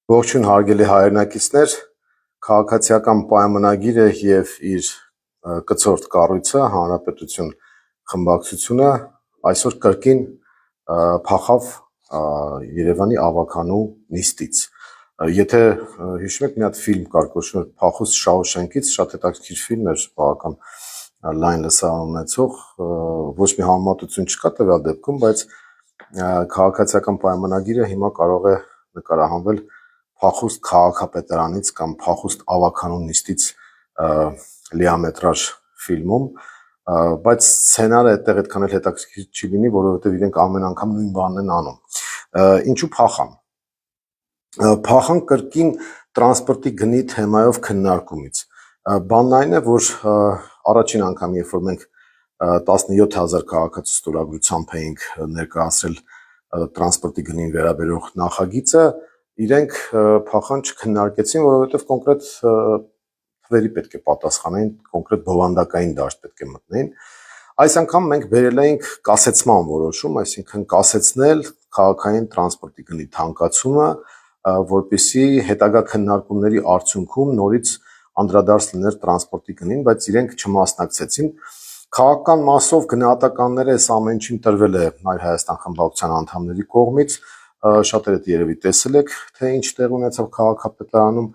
Ողջույն հարգելի հայրենակիցներ, քաղաքացիական պայմանագիրը եւ իր կցորդ կառույցը Հանրապետություն խմբակցությունը այսօր կրկին փախավ Երևանի ավականու նիստից։ Եթե հիշում եք, մի հատ ֆիլմ կար, կոչվում էր Փախուստ Շաուշենկից, շատ հետաքրքիր ֆիլմ էր, բավական լայն լսարան ունեցող, ոչ մի համեմատություն չկա տվյալ դեպքում, բայց քաղաքացիական պայմանագիրը հիմա կարող է նկարահանվել Փախուստ քաղաքապետարանից կամ Փախուստ ավականու նիստից լիամետրաժ ֆիլմում, բայց սցենարը այդտեղ այդքան էլ հետաքրքիր չի լինի, որովհետև իրենք ամեն անգամ նույն բանն են անում։ Ինչու փախան։ Փախան կրկին տրանսպորտի գնի թեմայով քննարկումից։ Բանն այն է, որ առաջին անգամ, երբ որ մենք 17000 քաղաքացի ստորագրությամբ էինք ներկայացրել տրանսպորտի գնին վերաբերող նախագիծը, իրենք փախան չքննարկեցին, որովհետև կոնկրետ թվերի պետք է պատասխանեին, կոնկրետ բովանդակային դաշտ պետք է մտնեին։ Այս անգամ մենք բերել էինք կասեցման որոշում, այսինքն կասեցնել քաղաքային տրանսպորտի գնի թանկացումը, որպեսզի հետագա քննարկումների արդյունքում նորից անդրադարձ լիներ տրանսպորտի գնին, բայց իրենք չմասնակցեցին։ Քաղաքական մասով գնահատականները այս ամեն ինչին տրվել է Մայր Հայաստան խմբակցության անդամների կողմից, շատերը երևի տեսել եք, թե ինչ տեղ ունեցավ քաղաքապետարանում,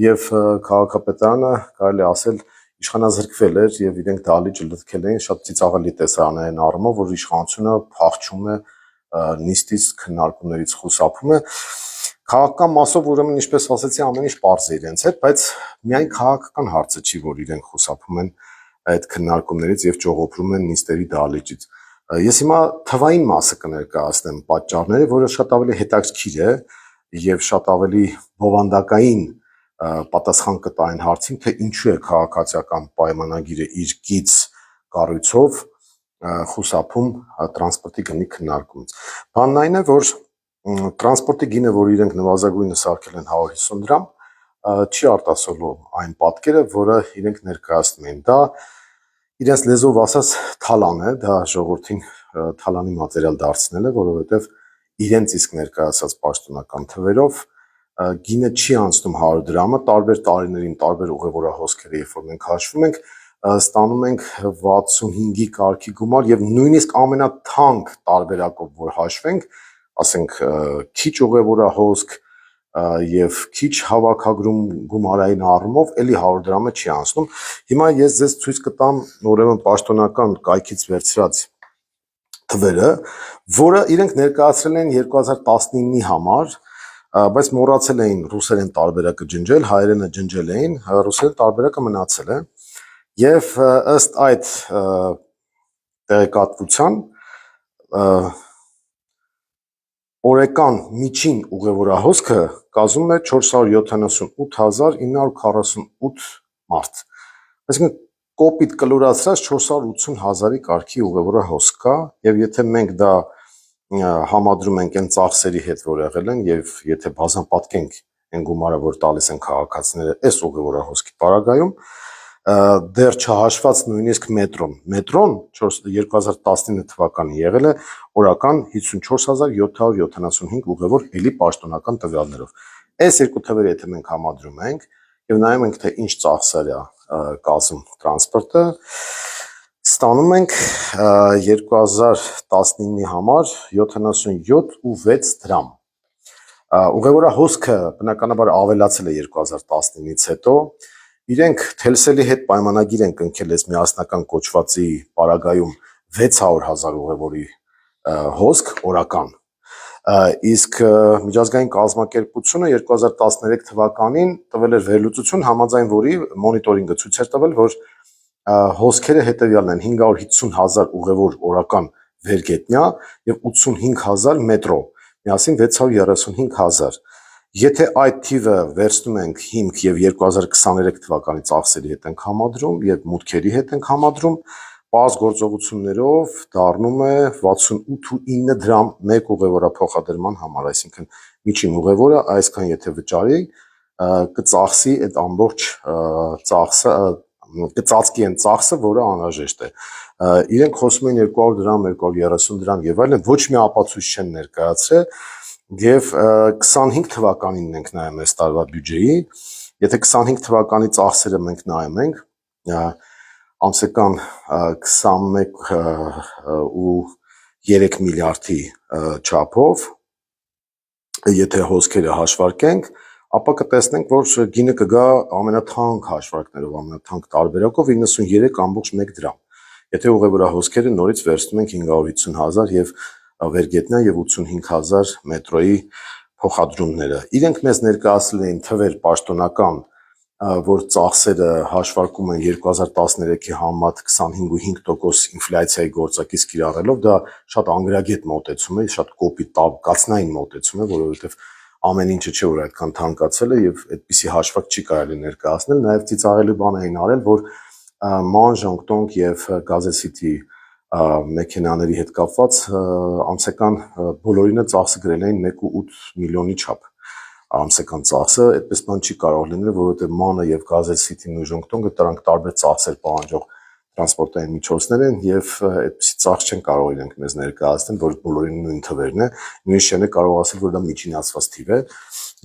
եւ քաղաքապետարանը կարելի ասել իշխանազրկվել էր եւ իրենք դահլիճը լքել էին շատ ծիծաղելի տեսարանային առումով, որ իշխանությունը փախչում է նիստից քննարկումներից խուսափում է։ Քաղաքական մասով ուրեմն ինչպես ասացի, ամեն ինչ պարզ է իրենց հետ, բայց միայն քաղաքական հարցը չի, որ իրենք խուսափում են այդ քննարկումներից եւ ճողոփրում են նիստերի դահլիճից։ Ես հիմա թվային մասը կներկայացնեմ պատճառները, որը շատ ավելի հետաքրքիր է եւ շատ ավելի բովանդակային պատասխան կտա այն հարցին, թե ինչու է քաղաքացիական պայմանագիրը իր գիծ կառույցով խուսափում տրանսպորտի գնի քննարկումից։ Բանն այն է, որ տրանսպորտի գինը, որ իրենք նվազագույնը սարքել են 150 դրամ, չի արտասովոր այն պատկերը, որը իրենք ներկայացնում են։ Դա իրենց լեզվով ասած թալան է, դա ժողովրդին թալանի մատերիալ դարձնել է, որովհետև իրենց իսկ ներկայացած պաշտոնական թվերով գինը չի անցնում 100 դրամը, տարբեր տարիներին տարբեր ուղևորահոսքերը, երբ որ մենք հաշվում ենք, ստանում ենք 65-ի կարգի գումար եւ նույնիսկ ամենաթանկ տարբերակով որ հաշվենք, ասենք քիչ ուղևորահոսք եւ քիչ հավաքագրում գումարային առումով էլի 100 դրամը չի անցնում։ Հիմա ես ձեզ ցույց կտամ ուրեմն պաշտոնական կայքից վերցրած թվերը, որը իրենք ներկայացրել են 2019-ի համար, բայց մոռացել էին ռուսերեն տարբերակը ջնջել, հայերենը ջնջել էին, ռուսերեն տարբերակը մնացել է եւ ըստ այդ տեղեկատվության օրեկան միջին ուղևորահոսքը կազմում է 478948 մարդ։ Այսինքն կոպիտ կլորացրած 480,000-ի կարգի ուղևորահոսք կա եւ եթե մենք դա համադրում ենք այն ծախսերի հետ, որ եղել են եւ եթե բազմապատկենք այն գումարը, որ տալիս են քաղաքացիները այս ուղևորահոսքի պարագայում, դեռ չհաշված նույնիսկ մետրոն 2019 թվականին եղել է օրական 54775 ուղևոր էլի պաշտոնական տվյալներով։ Այս երկու թվերը եթե մենք համադրում ենք եւ նայում ենք թե ինչ ծախսեր է կազմում տրանսպորտը, ստանում ենք 2019-ի համար 77.6 դրամ։ Ուղևորահոսքը բնականաբար ավելացել է 2019-ից հետո։ Իրենք Թելսելի հետ պայմանագիր են կնքել այս միասնական կոչվածի պարագայում 600,000 ուղևորի հոսք օրական։ Իսկ միջազգային կազմակերպությունը 2013 թվականին տվել էր վերլուծություն, համաձայն որի մոնիտորինգը ցույց էր տվել, որ հոսքերը հետևյալն են 550,000 ուղևոր օրական վերգետնյա եւ 85,000 մետրո, միասին 635,000։ Եթե այդ թիվը վերցնում ենք հիմք եւ 2023 թվականի ծախսերի հետ ենք համադրում եւ մուտքերի հետ ենք համադրում, պարզ գործողություններով դառնում է 68.9 դրամ մեկ ուղևորափոխադրման համար, այսինքն միջին ուղևորը այսքան եթե վճարի, կծախսի այդ ամբողջ ծախսը, կծածկի այն ծախսը, որը անհրաժեշտ է։ Իրենք խոսում են 200 դրամ, 230 դրամ եւ այլն, ոչ մի ապացույց չեն ներկայացրել, Եվ 25 թվականին ենք նայում այս տարվա բյուջեի, եթե 25 թվականի ծախսերը մենք նայում ենք, ամսական 21.3 միլիարդի չափով, եթե հոսքերը հաշվարկենք, ապա կտեսնենք, որ գինը կգա ամենաթանկ հաշվարկներով, ամենաթանկ տարբերակով 93.1 դրամ։ Եթե ուղևորահոսքերը նորից վերցնում ենք 550,000 եւ վերգետնյա եւ 85,000 մետրոյի փոխադրումները։ Իրենք մեզ ներկայացրել էին թվեր պաշտոնական, որ ծախսերը հաշվարկում են 2013-ի համեմատ 25.5% ինֆլյացիայի գործակից կիրառելով, դա շատ անգրագետ մոտեցում է, շատ կոպիտ տակածնային մոտեցում է, որովհետեւ ամեն ինչը չէ որ այդքան թանկացել է եւ այդպիսի հաշվարկ չի կարելի ներկայացնել, նաեւ ծիծաղելի բան էին արել, որ ման ժոնգտոնգ եւ գազեսիթի մեքենաների հետ կապված ամսական բոլորինը ծախսը գրել էին 1.8 միլիոնի չափ ամսական ծախսը, այդպես բան չի կարող լինել, որովհետեւ մանը եւ գազեսիթին ու ժոնգտոնգը դրանք տարբեր ծախսեր պահանջող տրանսպորտային միջոցներ են եւ այդպիսի ծախս չեն կարող իրենք մեզ ներկայացնել, որ բոլորին նույն թվերն է, նույնիսկ չեն կարող ասել, որ դա միջինացված թիվ է։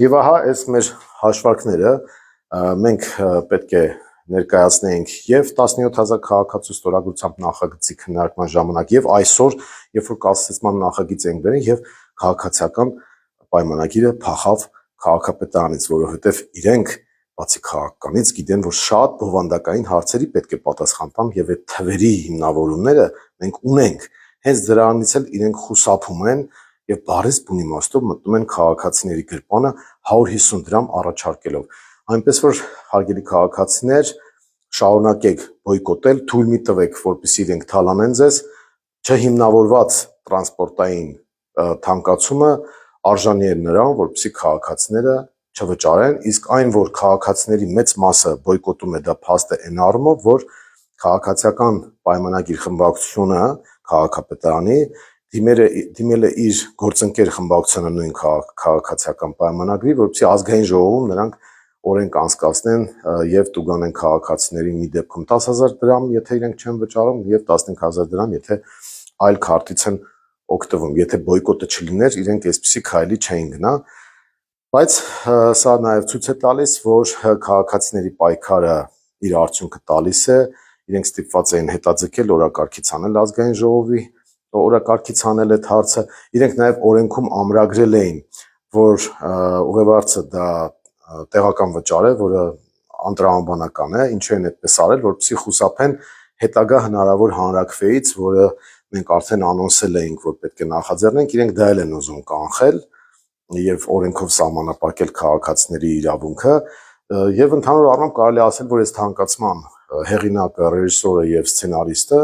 Եվ ահա այս մեր հաշվարկները մենք պետք է ներկայացնենք եւ 17,000 քաղաքացու ստորագրությամբ նախագծի քննարկման ժամանակ եւ այսօր, երբ որ կասեցման նախագիծ ենք բերել եւ քաղաքացիական պայմանագիրը փախավ քաղաքապետարանից, որովհետեւ իրենք բացի քաղաքականից գիտեն, որ շատ բովանդակային հարցերի պետք է պատասխան տան եւ այդ թվերի հիմնավորումները մենք ունենք։ Հենց դրանից էլ իրենք խուսափում են եւ բարես բուն իմաստով մտնում են քաղաքացիների գրպանը 150 դրամ առաջարկելով։ Այնպես որ հարգելի քաղաքացիներ, շարունակեք բոյկոտել, թույլ մի տվեք, որպեսզի իրենք թալանեն ձեզ, չհիմնավորված տրանսպորտային թանկացումը արժանի է նրան, որպեսզի քաղաքացիները չվճարեն, իսկ այն, որ քաղաքացիների մեծ մասը բոյկոտում է, դա փաստ է այն առումով, որ քաղաքացիական պայմանագիր խմբակցությունը քաղաքապետարանի դիմել է իր գործընկեր խմբակցությանը նույն քաղաքացիական պայմանագրի, որպեսզի ազգային ժողովում նրանք օրենք անցկացնեն եւ տուգանեն քաղաքացիներին մի դեպքում 10,000 դրամ, եթե իրենք չեն վճարում, եւ 15,000 դրամ, եթե այլ քարտից են օգտվում։ Եթե բոյկոտը չլիներ, իրենք այսպիսի քայլի չէին գնա, բայց սա նաեւ ցույց է տալիս, որ քաղաքացիների պայքարը իր արդյունքը տալիս է, իրենք ստիպված էին հետաձգել օրակարգից անել ազգային ժողովի օրակարգից անել այդ հարցը, իրենք նաեւ օրենքում ամրագրել էին, որ ուղևորցը դա տեղական վճար է, որը անտրամաբանական է, ինչու են այդպես արել, որպեսզի խուսափեն հետագա հնարավոր հանրաքվեից, որը մենք արդեն անոնսել էինք, որ պետք է նախաձեռնենք, իրենք դա էլ են ուզում կանխել եւ օրենքով սահմանապակել քաղաքացիների իրավունքը եւ ընդհանուր առմամբ կարելի ասել, որ այս թանկացման հեղինակը, ռեժիսորը եւ սցենարիստը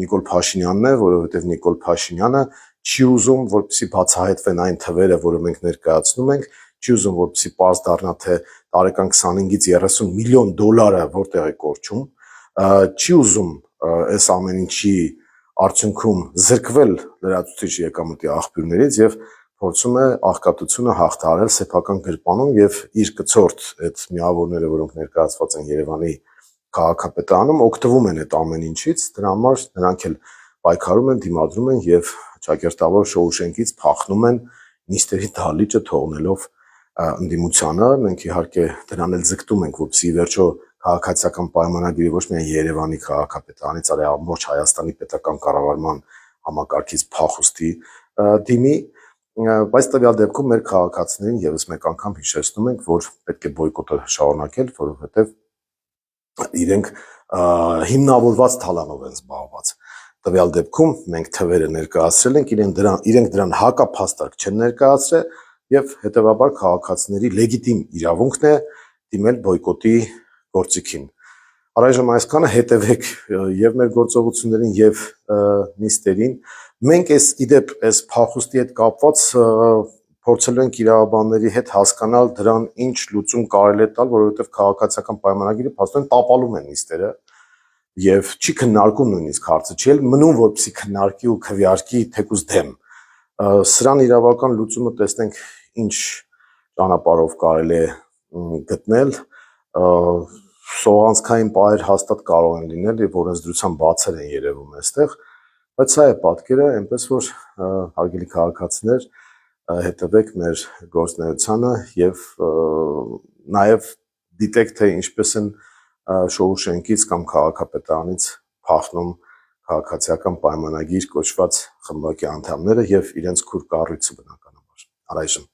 Նիկոլ Փաշինյանն է, որովհետեւ Նիկոլ Փաշինյանը չի ուզում, որպեսզի բացահայտվեն այն թվերը, որը մենք ներկայացնում ենք, չի ուզում, որպեսզի պարզ դառնա, թե տարեկան 25-ից 30 միլիոն դոլարը որտեղ է կորչում, չի ուզում այս ամեն ինչի արդյունքում զրկվել լրացուցիչ եկամտի աղբյուրներից եւ փորձում է աղքատությունը հաղթահարել սեփական գրպանում եւ իր կցորդ այդ միավորները, որոնք ներկայացված են Երևանի քաղաքապետարանում, օգտվում են այդ ամեն ինչից, դրա համար նրանք էլ պայքարում են, դիմադրում են եւ ճակերտավոր Շոուշենկից փախնում են նիստերի դահլիճը թողնելով ընդդիմությանը։ Մենք իհարկե դրան էլ ձգտում ենք, որպեսզի վերջո քաղաքացիական պայմանագիրը ոչ միայն Երևանի քաղաքապետարանից, այլ ամբողջ Հայաստանի պետական կառավարման համակարգից փախուստի դիմի, բայց տվյալ դեպքում մեր քաղաքացիներին եւս մեկ անգամ հիշեցնում ենք, որ պետք է բոյկոտը շարունակել, որովհետեւ իրենք հիմնավորված թալանով են զբաղված։ Տվյալ դեպքում մենք թվերը ներկայացրել ենք, իրենք դրան հակափաստարկ չեն ներկայացրել եւ հետեւաբար քաղաքացիների լեգիտիմ իրավունքն է դիմել բոյկոտի գործիքին։ Առայժմ այսքանը, հետևեք եւ մեր գործողություններին եւ նիստերին։ Մենք իդեպ այս փախուստի հետ կապված փորձելու ենք իրավաբանների հետ հասկանալ դրան ինչ լուծում կարելի է տալ, որովհետեւ քաղաքացիական պայմանագիրը փաստորեն տապալում են նիստերը եւ չի քննարկում նույնիսկ հարցը, չի էլ մնում, որպեսզի քննարկի ու քվեարկի թեկուզ դեմ։ Սրան իրավական լուծումը տեսնենք ինչ ճանապարհով կարելի է գտնել, սողանցքային պահեր հաստատ կարող են լինել եւ օրենսդրության բացեր են երևում այստեղ, բայց սա է պատկերը, այնպես որ հարգելի քաղաքացիներ, հետևեք մեր գործունեությանը եւ նաեւ դիտեք թե ինչպես են շոուշենկից կամ քաղաքապետարանից փախնում քաղաքացիական պայմանագիր կոչված խմբակի անդամները եւ իրենց քուր կառույցը բնականաբար առայժմ